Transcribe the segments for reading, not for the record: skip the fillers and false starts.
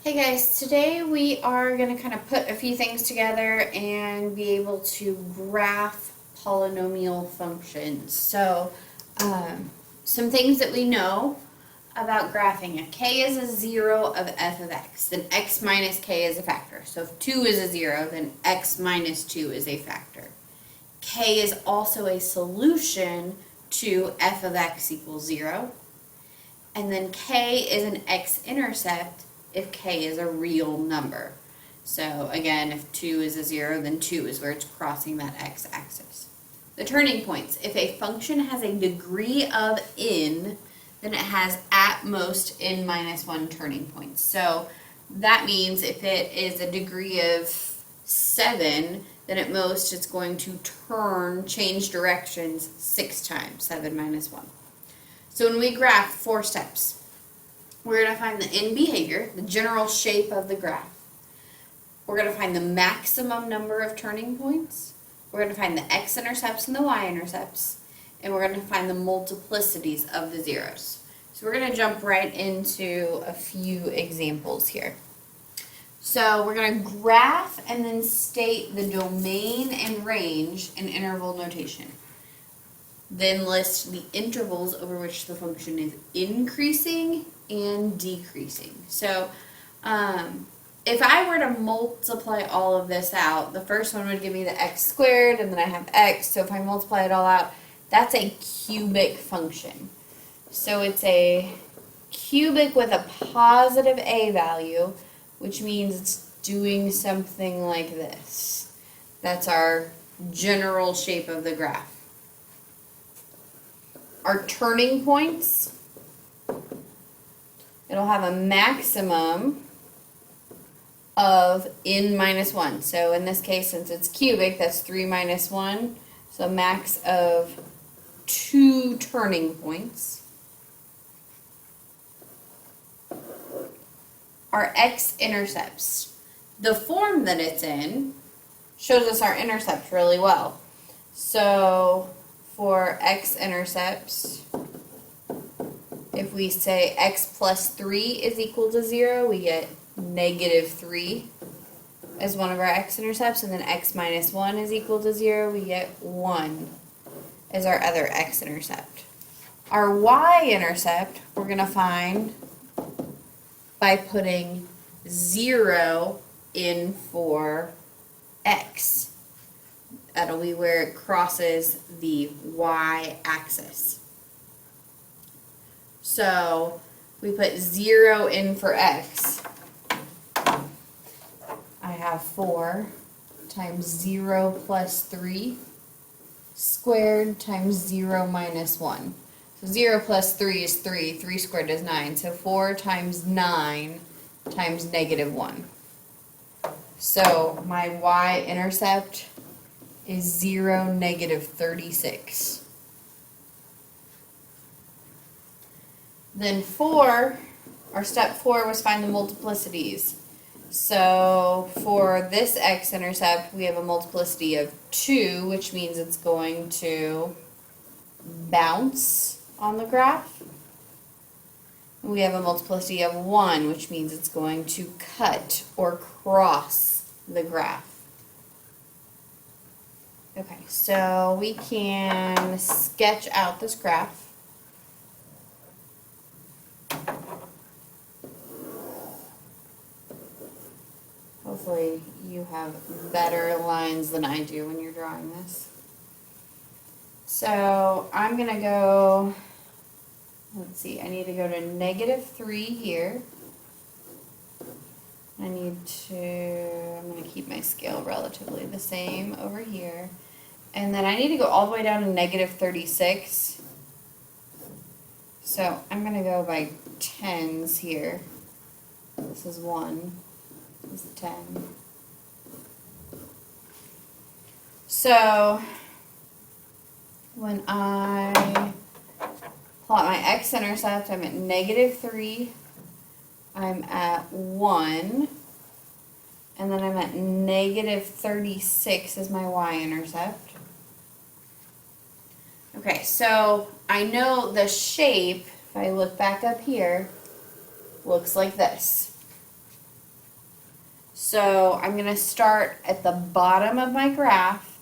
Hey guys, today we are going to kind of put a few things together and be able to graph polynomial functions. Some things that we know about graphing. If k is a 0 of f of x, then x minus k is a factor. So if 2 is a 0, then x minus 2 is a factor. K is also a solution to f of x equals 0. And then k is an x-intercept if k is a real number. So again, if 2 is a 0, then 2 is where it's crossing that x-axis. The turning points. If a function has a degree of n, then it has at most n minus 1 turning points. So that means if it is a degree of 7, then at most it's going to change directions 6 times, 7 minus 1. So when we graph 4 steps, we're going to find the end behavior, the general shape of the graph. We're going to find the maximum number of turning points. We're going to find the x-intercepts and the y-intercepts. And we're going to find the multiplicities of the zeros. So we're going to jump right into a few examples here. So we're going to graph and then state the domain and range in interval notation. Then list the intervals over which the function is increasing and decreasing. So if I were to multiply all of this out, the first one would give me the x squared, and then I have x. So if I multiply it all out, that's a cubic function. So it's a cubic with a positive a value, which means it's doing something like this. That's our general shape of the graph. Our turning points, it'll have a maximum of n minus 1. So in this case, since it's cubic, that's 3 minus 1. So a max of 2 turning points. Our x-intercepts. The form that it's in shows us our intercepts really well. So for x-intercepts, if we say x plus 3 is equal to 0, we get negative 3 as one of our x-intercepts, and then x minus 1 is equal to 0, we get 1 as our other x-intercept. Our y-intercept, we're going to find by putting 0 in for x. That'll be where it crosses the y-axis. So we put 0 in for x. I have 4 times 0 plus 3 squared times 0 minus 1. So 0 plus 3 is 3. 3 squared is 9. So 4 times 9 times negative 1. So my y-intercept is 0, negative 36. Then our step 4 was find the multiplicities. So for this x-intercept, we have a multiplicity of 2, which means it's going to bounce on the graph. We have a multiplicity of 1, which means it's going to cut or cross the graph. Okay, so we can sketch out this graph. Hopefully you have better lines than I do when you're drawing this. So I'm going to go, let's see, I need to go to negative 3 here. I'm going to keep my scale relatively the same over here. And then I need to go all the way down to negative 36. So I'm going to go by tens here. This is 1. This is 10. So when I plot my x-intercept, I'm at negative 3. I'm at 1, and then I'm at negative 36 as my y-intercept. Okay, so I know the shape, if I look back up here, looks like this. So I'm going to start at the bottom of my graph,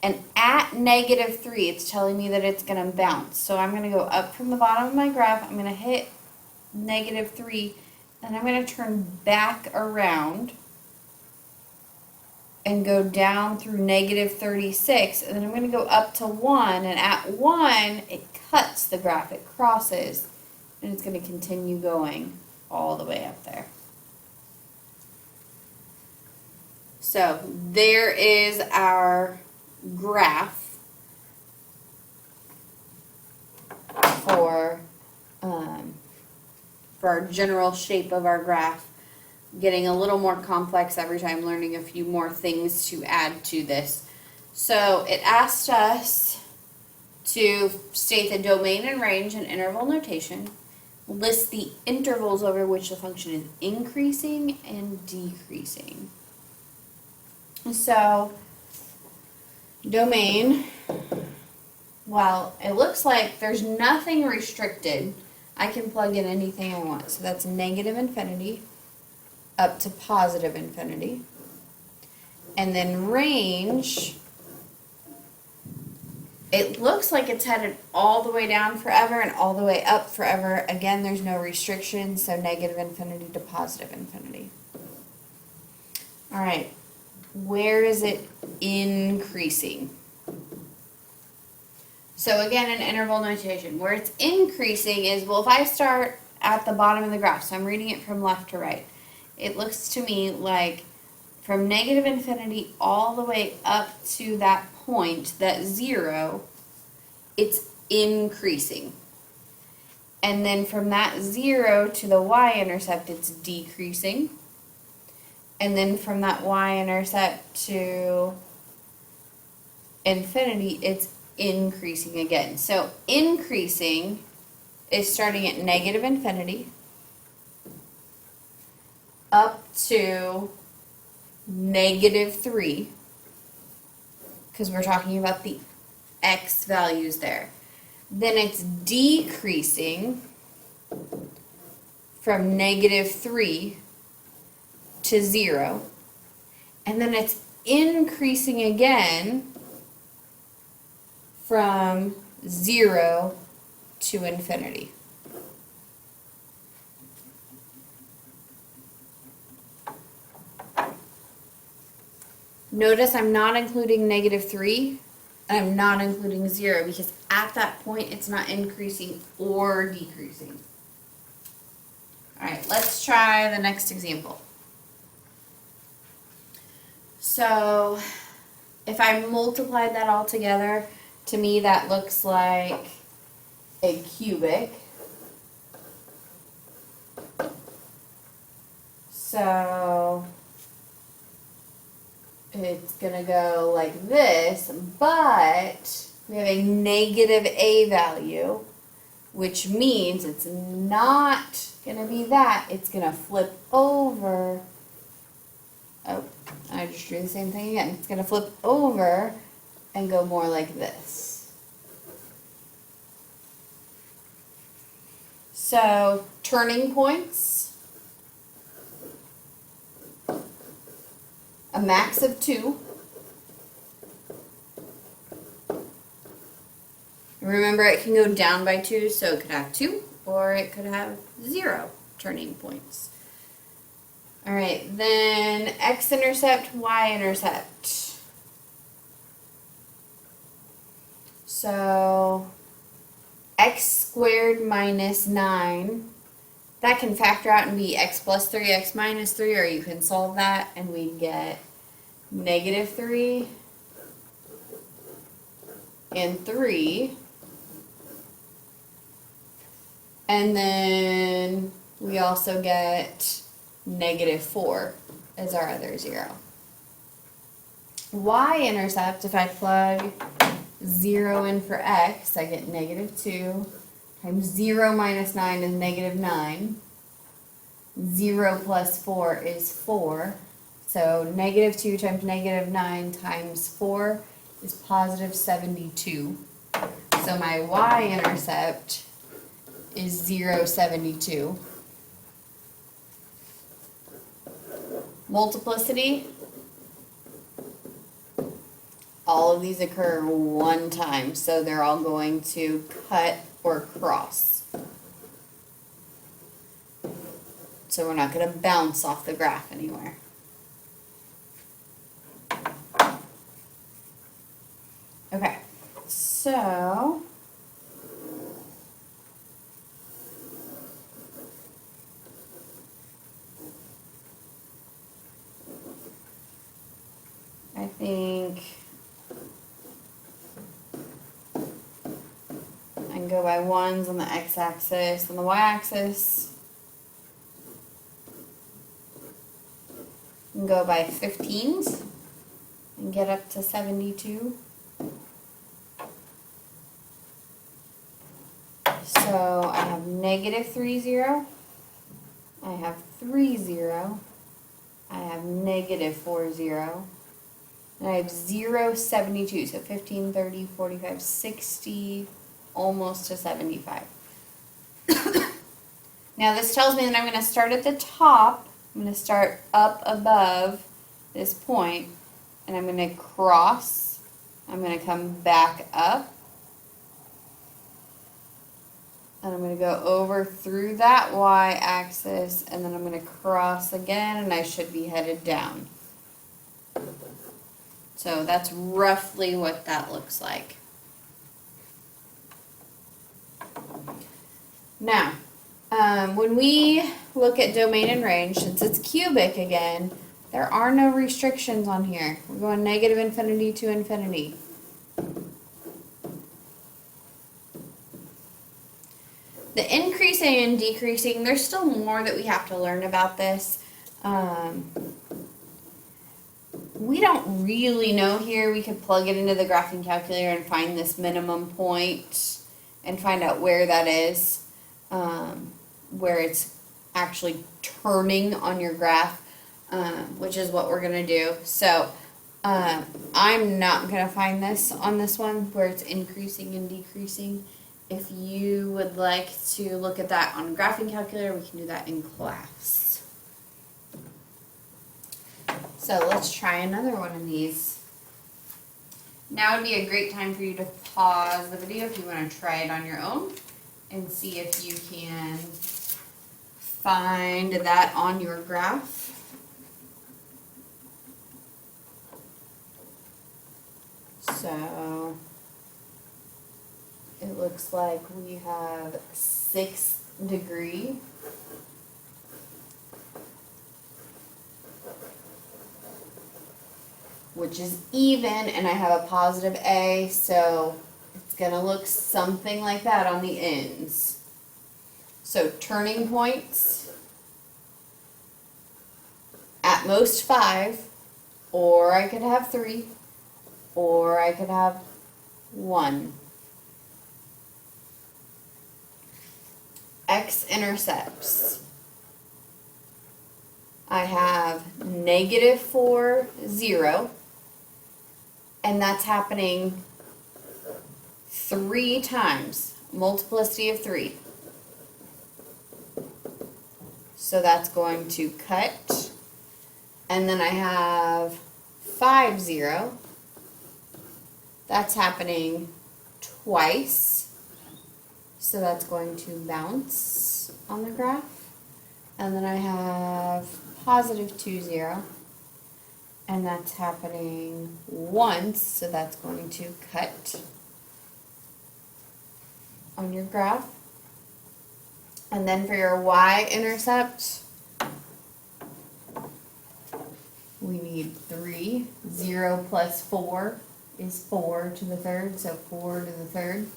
and at -3, it's telling me that it's going to bounce. So I'm going to go up from the bottom of my graph, I'm going to hit -3, and I'm going to turn back around and go down through -36, and then I'm going to go up to 1, and at 1, it cuts the graph, it crosses, and it's going to continue going all the way up there. So there is our graph for our general shape of our graph. Getting a little more complex every time, learning a few more things to add to this. So it asked us to state the domain and range in interval notation, list the intervals over which the function is increasing and decreasing. So domain, well, it looks like there's nothing restricted. I can plug in anything I want. So that's -infinity up to +infinity. And then range, it looks like it's headed all the way down forever and all the way up forever. Again, there's no restriction, so -infinity to +infinity. All right, where is it increasing? So again, in interval notation, where it's increasing is, well, if I start at the bottom of the graph, so I'm reading it from left to right, it looks to me like from -infinity all the way up to that point, that 0, it's increasing. And then from that 0 to the y-intercept, it's decreasing. And then from that y-intercept to infinity, it's increasing again. So increasing is starting at -infinity up to -3, because we're talking about the x values there. Then it's decreasing from -3 to 0, and then it's increasing again from 0 to infinity. Notice I'm not including -3, and I'm not including 0, because at that point it's not increasing or decreasing. All right, let's try the next example. So if I multiply that all together, to me that looks like a cubic. So it's going to go like this, but we have a -a value, which means it's not going to be that. It's going to flip over. Oh, I just drew the same thing again. It's going to flip over and go more like this. So, turning points. A max of 2. Remember, it can go down by 2, so it could have 2, or it could have 0 turning points. All right, then x-intercept, y-intercept. So x squared minus 9, that can factor out and be x plus 3, x minus 3, or you can solve that and we get -3 and 3. And then we also get -4 as our other 0. Y-intercept, if I plug 0 in for x, I get -2 times 0 minus 9 is -9. 0 plus 4 is 4. So -2 times -9 times 4 is +72. So my y-intercept is 0.72. multiplicity, all of these occur one time, so they're all going to cut or cross. So we're not going to bounce off the graph anywhere. Okay, so I think I can go by ones on the x-axis, on the y-axis. I can go by 15s and get up to 72. So I have negative 3, 0. I have 3, 0. I have negative 4, 0. And I have 0, 72. So 15, 30, 45, 60, almost to 75. Now this tells me that I'm going to start at the top. I'm going to start up above this point, and I'm going to cross. I'm going to come back up. And I'm going to go over through that y-axis, and then I'm going to cross again, and I should be headed down. So that's roughly what that looks like. Now, when we look at domain and range, since it's cubic again, there are no restrictions on here. We're going negative infinity to infinity. The increasing and decreasing, there's still more that we have to learn about this. We don't really know here. We could plug it into the graphing calculator and find this minimum point and find out where that is, where it's actually turning on your graph, which is what we're going to do. So I'm not going to find this on this one where it's increasing and decreasing. If you would like to look at that on a graphing calculator, we can do that in class. So let's try another one of these. Now would be a great time for you to pause the video if you want to try it on your own and see if you can find that on your graph. So it looks like we have 6th degree. Which is even, and I have a positive A, so it's going to look something like that on the ends. So turning points, at most 5, or I could have 3, or I could have 1. X-intercepts. I have negative 4, 0, and that's happening 3 times, multiplicity of 3. So that's going to cut, and then I have 5, 0. That's happening twice, so that's going to bounce on the graph. And then I have positive 2, 0, and that's happening once, so that's going to cut on your graph. And then for your y-intercept, we need 3. 0 plus 4 is 4 to the third, so 4 to the third.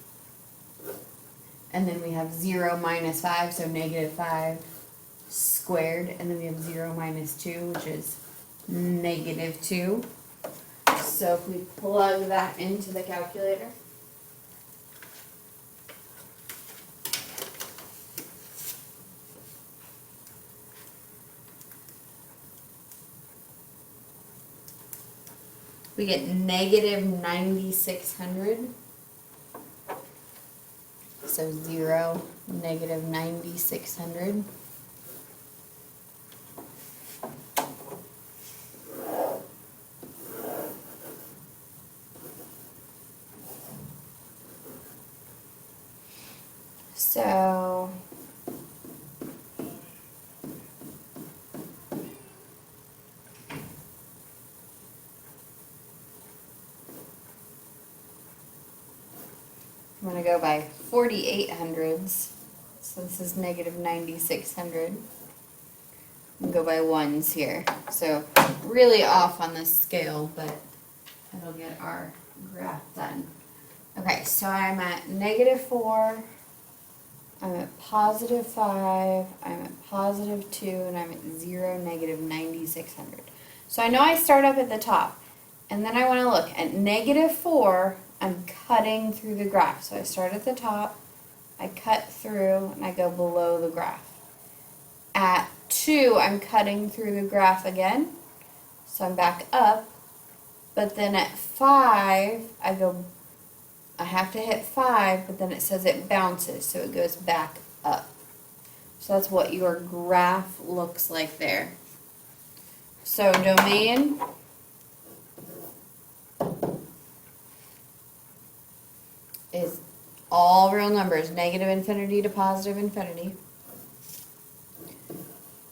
And then we have 0 minus 5, so negative 5 squared, and then we have 0 minus 2, which is negative 2. So if we plug that into the calculator, we get negative 9,600. So 0, negative 9,600. So I'm going to go by 4800s. So this is negative 9600. And go by ones here. So really off on this scale, but it'll get our graph done. Okay, so I'm at negative 4, I'm at positive 5, I'm at positive 2, and I'm at 0, negative 9600. So I know I start up at the top, and then I want to look at negative 4, I'm cutting through the graph. So I start at the top, I cut through, and I go below the graph. At 2, I'm cutting through the graph again, so I'm back up, but then at 5, I have to hit 5, but then it says it bounces, so it goes back up. So that's what your graph looks like there. So domain is all real numbers, negative infinity to positive infinity.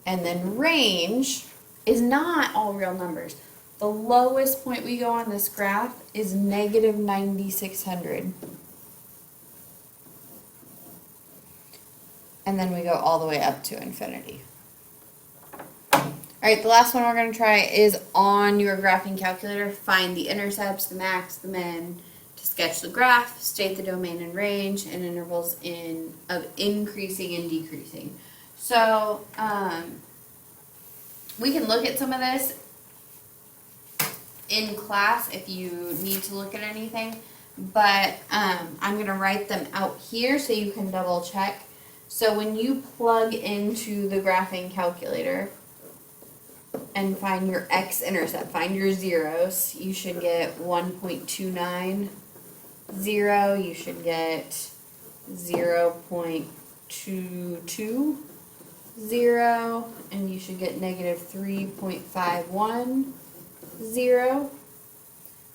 And then range is not all real numbers. The lowest point we go on this graph is negative 9600. And then we go all the way up to infinity. Alright, the last one we're going to try is on your graphing calculator. Find the intercepts, the max, the min, to sketch the graph, state the domain and range, and intervals of increasing and decreasing. So, we can look at some of this in class if you need to look at anything, but I'm going to write them out here so you can double check. So when you plug into the graphing calculator and find your x-intercept, find your zeros, you should get 1.290, you should get 0.220, and you should get negative 3.510.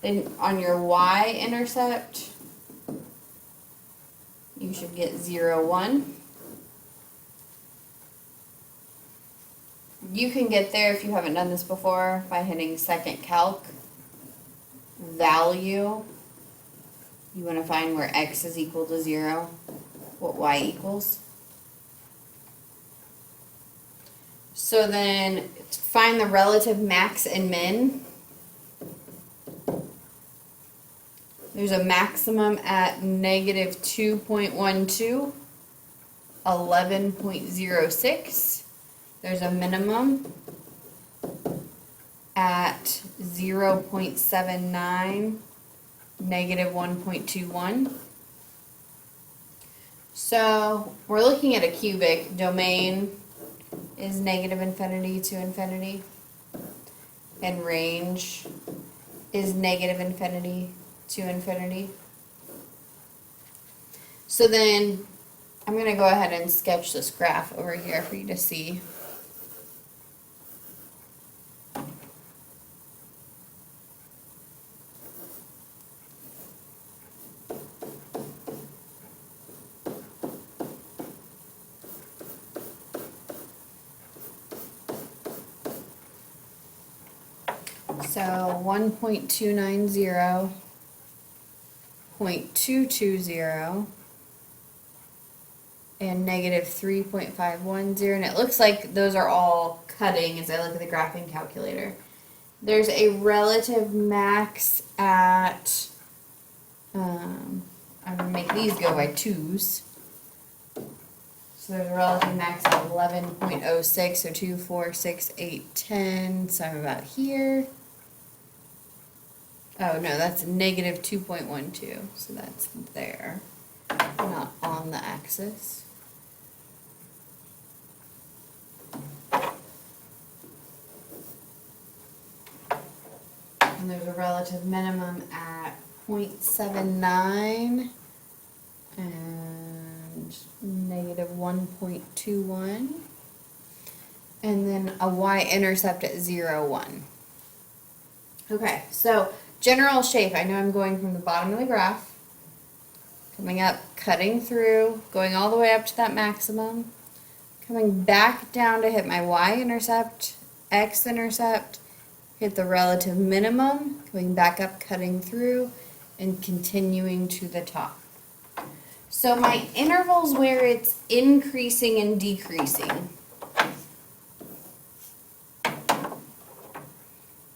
Then on your y-intercept, you should get 0.1. You can get there if you haven't done this before by hitting second calc, value. You want to find where x is equal to 0, what y equals. So then find the relative max and min. There's a maximum at negative 2.12, 11.06. There's a minimum at 0.79, negative 1.21. So we're looking at a cubic. Domain is negative infinity to infinity, and range is negative infinity to infinity. So then I'm going to go ahead and sketch this graph over here for you to see. So 1.290, 0.220, and negative 3.510, and it looks like those are all cutting as I look at the graphing calculator. There's a relative max at, I'm going to make these go by 2's. So there's a relative max of 11.06, so 2, 4, 6, 8, 10, so I'm about here. Oh no, that's negative 2.12, so that's there, not on the axis. And there's a relative minimum at 0.79 and negative 1.21, and then a y-intercept at 0.1. Okay, so general shape, I know I'm going from the bottom of the graph coming up, cutting through, going all the way up to that maximum, coming back down to hit my y-intercept, x-intercept, hit the relative minimum, going back up, cutting through, and continuing to the top. So my intervals where it's increasing and decreasing.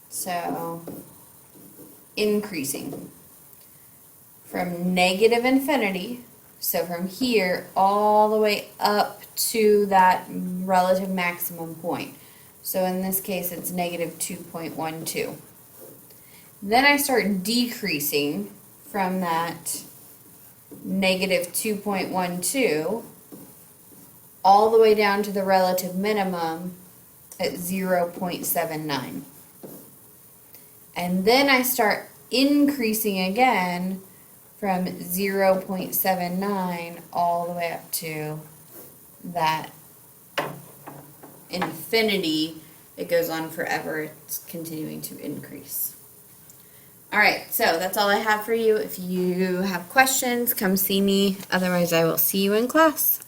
So, increasing from negative infinity, so from here all the way up to that relative maximum point. So in this case it's negative 2.12. Then I start decreasing from that negative 2.12 all the way down to the relative minimum at 0.79. And then I start increasing again from 0.79 all the way up to that infinity. It goes on forever. It's continuing to increase. Alright, so that's all I have for you. If you have questions, come see me. Otherwise, I will see you in class.